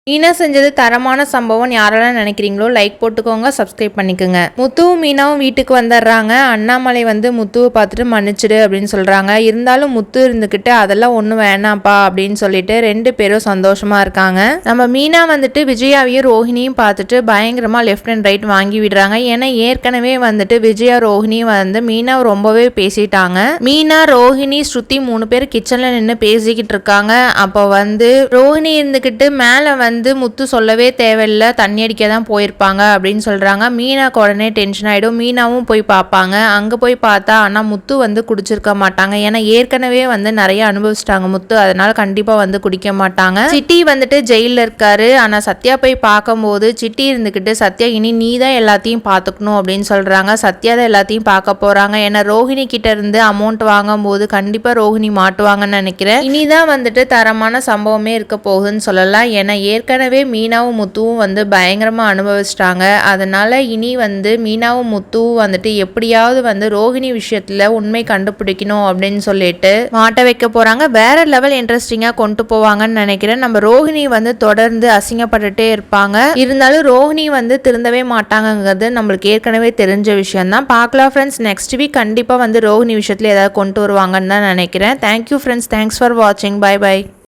மீனா செஞ்சது தரமான சம்பவம் யாரெல்லாம் நினைக்கிறீங்களோ லைக் போட்டுக்கோங்க, சப்ஸ்கிரைப் பண்ணிக்கோங்க. முத்துவும் மீனாவும் வீட்டுக்கு வந்துடுறாங்க. அண்ணாமலை வந்து முத்துவை பார்த்துட்டு மன்னிச்சிடு அப்படின்னு சொல்கிறாங்க. இருந்தாலும் முத்து இருந்துக்கிட்டு அதெல்லாம் ஒன்றும் வேணாம்ப்பா அப்படின்னு சொல்லிட்டு 2 பேரும் சந்தோஷமாக இருக்காங்க. நம்ம மீனா வந்துட்டு விஜயாவையும் ரோஹிணியும் பார்த்துட்டு பயங்கரமாக லெஃப்ட் அண்ட் ரைட் வாங்கி விடுறாங்க. ஏன்னா ஏற்கனவே வந்துட்டு விஜயா ரோஹிணியும் வந்து மீனாவை ரொம்பவே பேசிட்டாங்க. மீனா ரோஹிணி ஸ்ருதி 3 பேர் கிச்சனில் நின்று பேசிக்கிட்டு இருக்காங்க. அப்போ வந்து ரோஹிணி இருந்துக்கிட்டு மேலே வந்து முத்து சொல்லவே தேவையில்லை, தண்ணி அடிக்க தான் போயிருப்பாங்க அப்படின்னு சொல்றாங்க. மீனாக்கு உடனே டென்ஷன் ஆயிடும். மீனாவும் போய் பார்ப்பாங்க. அங்க போய் பார்த்தா ஆனா முத்து வந்து குடிச்சிருக்க மாட்டாங்க. ஏன்னா ஏற்கனவே வந்து நிறைய அனுபவிச்சிட்டாங்க முத்து, அதனால கண்டிப்பா வந்து குடிக்க மாட்டாங்க. சிட்டி வந்துட்டு ஜெயில இருக்காரு. ஆனா சத்யா போய் பார்க்கும்போது சிட்டி இருந்துக்கிட்டு சத்யா இனி நீ தான் எல்லாத்தையும் பார்த்துக்கணும் அப்படின்னு சொல்றாங்க. சத்யா தான் எல்லாத்தையும் பார்க்க போறாங்க. ஏன்னா ரோஹிணி கிட்ட இருந்து அமௌண்ட் வாங்கும் போது கண்டிப்பா ரோஹிணி மாட்டுவாங்கன்னு நினைக்கிறேன். இனிதான் வந்துட்டு தரமான சம்பவமே இருக்க போகுதுன்னு சொல்லலாம். ஏன்னா ஏற்கனவே மீனாவும் முத்துவும் வந்து பயங்கரமாக அனுபவிச்சிட்டாங்க. அதனால் இனி வந்து மீனாவும் முத்துவும் வந்துட்டு எப்படியாவது வந்து ரோஹிணி விஷயத்தில் உண்மை கண்டுபிடிக்கணும் அப்படின்னு சொல்லிட்டு மாட்ட வைக்க போகிறாங்க. வேற லெவல் இன்ட்ரெஸ்டிங்காக கொண்டு போவாங்கன்னு நினைக்கிறேன். நம்ம ரோஹிணி வந்து தொடர்ந்து அசிங்கப்பட்டுட்டே இருப்பாங்க. இருந்தாலும் ரோஹிணி வந்து திருந்தவே மாட்டாங்கிறது நம்மளுக்கு ஏற்கனவே தெரிஞ்ச விஷயம் தான். பார்க்கலாம் ஃப்ரெண்ட்ஸ், நெக்ஸ்ட் வீக் கண்டிப்பாக வந்து ரோஹிணி விஷயத்தில் ஏதாவது கொண்டு வருவாங்கன்னு தான் நினைக்கிறேன். தேங்க்யூ ஃப்ரெண்ட்ஸ், தேங்க்ஸ் ஃபார் வாட்சிங். Bye by.